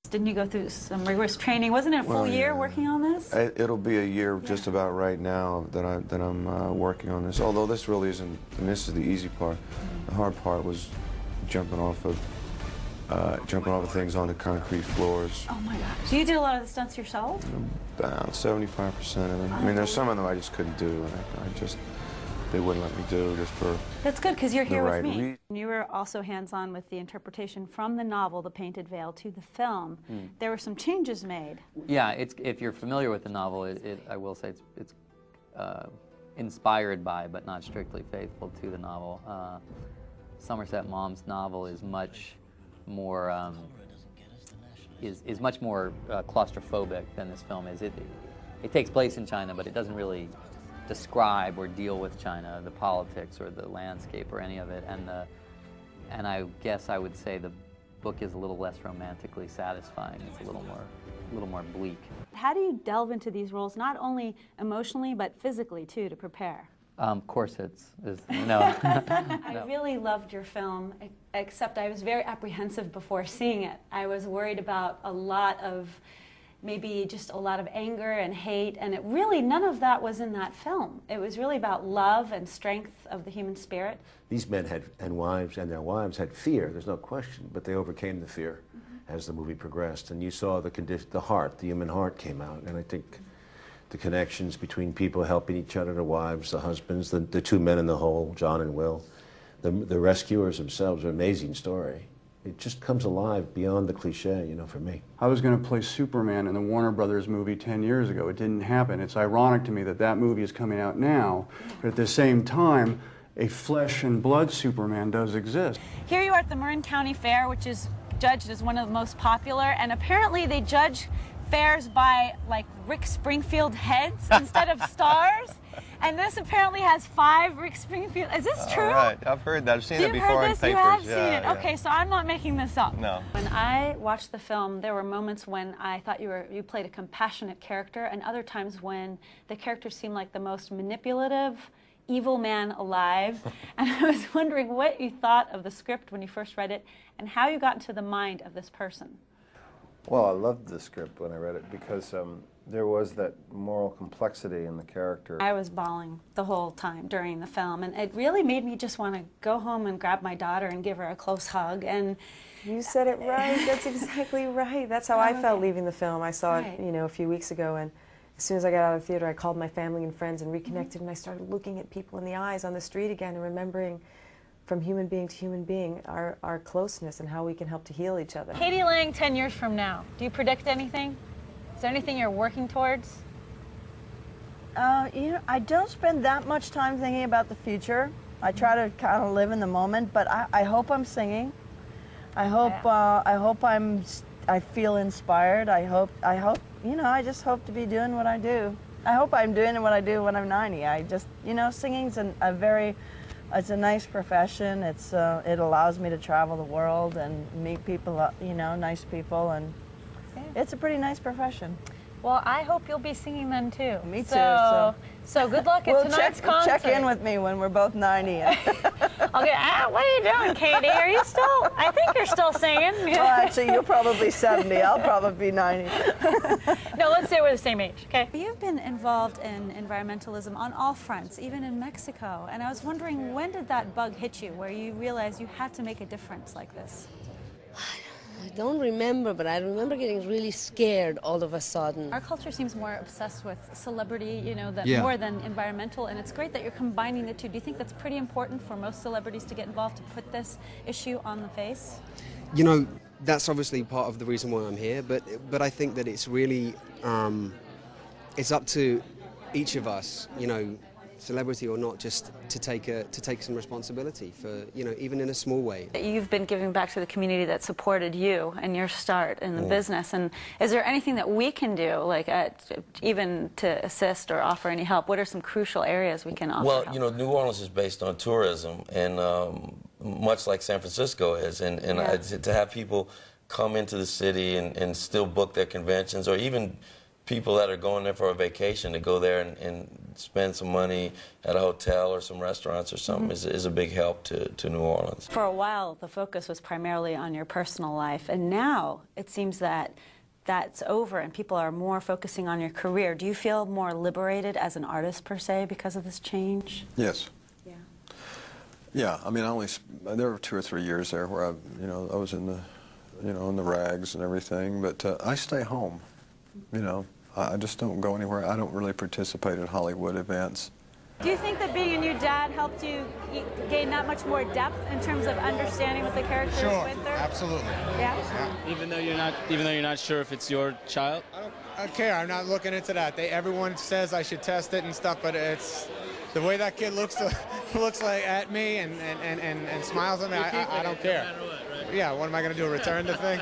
Didn't you go through some rigorous training? Wasn't it a full year working on this? It'll be a year just about right now that I'm working on this. Although this really isn't, and this is the easy part. The hard part was jumping off of things onto concrete floors. Oh my gosh! So you did a lot of the stunts yourself? About 75% of them. I mean, there's some of them I just couldn't do, and they wouldn't let me do just for. That's good, because you're here with me. reason. You were also hands-on with the interpretation from the novel, The Painted Veil, to the film. There were some changes made. Yeah, if you're familiar with the novel, I will say it's inspired by, but not strictly faithful to the novel. Somerset Maugham's novel is much more claustrophobic than this film is. It takes place in China, but it doesn't really describe or deal with China, the politics or the landscape or any of it. And I guess I would say the book is a little less romantically satisfying. It's a little more bleak. How do you delve into these roles, not only emotionally but physically too, to prepare? Corsets is no. I really loved your film, except I was very apprehensive before seeing it. I was worried about a lot of, maybe just a lot of anger and hate, and it really, none of that was in that film. It was really about love and strength of the human spirit. These men and their wives had fear, there's no question, but they overcame the fear as the movie progressed. And you saw the heart, the human heart came out, and I think the connections between people helping each other, the wives, the husbands, the two men in the hole, John and Will, the rescuers themselves, are an amazing story. It just comes alive beyond the cliche, you know, for me. I was going to play Superman in the Warner Brothers movie 10 years ago. It didn't happen. It's ironic to me that that movie is coming out now, but at the same time, a flesh and blood Superman does exist. Here you are at the Marin County Fair, which is judged as one of the most popular, and apparently they judge fairs by, like, Rick Springfield heads instead of stars. And this apparently has 5 Rick Springfield. Is this true? All right, I've heard that. I've seen it before in papers. You have seen it. Okay, so I'm not making this up. No. When I watched the film, there were moments when I thought you played a compassionate character, and other times when the character seemed like the most manipulative, evil man alive. And I was wondering what you thought of the script when you first read it, and how you got into the mind of this person. Well, I loved the script when I read it because there was that moral complexity in the character. I was bawling the whole time during the film, and it really made me just want to go home and grab my daughter and give her a close hug. And you said it right. That's exactly right. That's how I felt leaving the film. I saw it, you know, a few weeks ago, and as soon as I got out of the theater, I called my family and friends and reconnected, and I started looking at people in the eyes on the street again and remembering, from human being to human being, our closeness and how we can help to heal each other. Katie Lang 10 years from now, do you predict anything? Is there anything you're working towards? You know, I don't spend that much time thinking about the future. I try to kind of live in the moment, but I hope I'm singing. I hope I feel inspired. I hope, you know, I just hope to be doing what I do. I hope I'm doing what I do when I'm 90. I just, you know, singing's it's a nice profession. It allows me to travel the world and meet people, you know, nice people, and it's a pretty nice profession. Well, I hope you'll be singing then too. Me too. So good luck at tonight's concert. Check in with me when we're both 90. Okay, what are you doing, Katie? Are you still, I think you're still singing. Well, actually, you're probably 70. I'll probably be 90. No, let's say we're the same age, okay? You've been involved in environmentalism on all fronts, even in Mexico. And I was wondering, when did that bug hit you, where you realized you had to make a difference like this? I don't remember, but I remember getting really scared all of a sudden. Our culture seems more obsessed with celebrity, you know, more than environmental, and it's great that you're combining the two. Do you think that's pretty important for most celebrities to get involved, to put this issue on the face? You know, that's obviously part of the reason why I'm here, but I think that it's really, it's up to each of us, you know, celebrity or not, just to take some responsibility for, you know, even in a small way. You've been giving back to the community that supported you and your start in the business, and is there anything that we can do, like even to assist or offer any help? What are some crucial areas we can offer Well, help? you know, New Orleans is based on tourism, and much like San Francisco is, and to have people come into the city and still book their conventions, or even people that are going there for a vacation to go there and spend some money at a hotel or some restaurants or something is a big help to New Orleans. For a while, the focus was primarily on your personal life, and now it seems that that's over and people are more focusing on your career. Do you feel more liberated as an artist, per se, because of this change? Yes. Yeah. Yeah, I mean, there were 2 or 3 years there where I was in the, in the rags and everything, but I stay home, I just don't go anywhere. I don't really participate in Hollywood events. Do you think that being a new dad helped you gain that much more depth in terms of understanding what the characters went through? Absolutely. Yeah? Even though you're not sure if it's your child? I don't care. I'm not looking into that. Everyone says I should test it and stuff, but it's the way that kid looks like at me and smiles at me. I don't care. No matter what, right? Yeah. What am I going to do? Return the thing?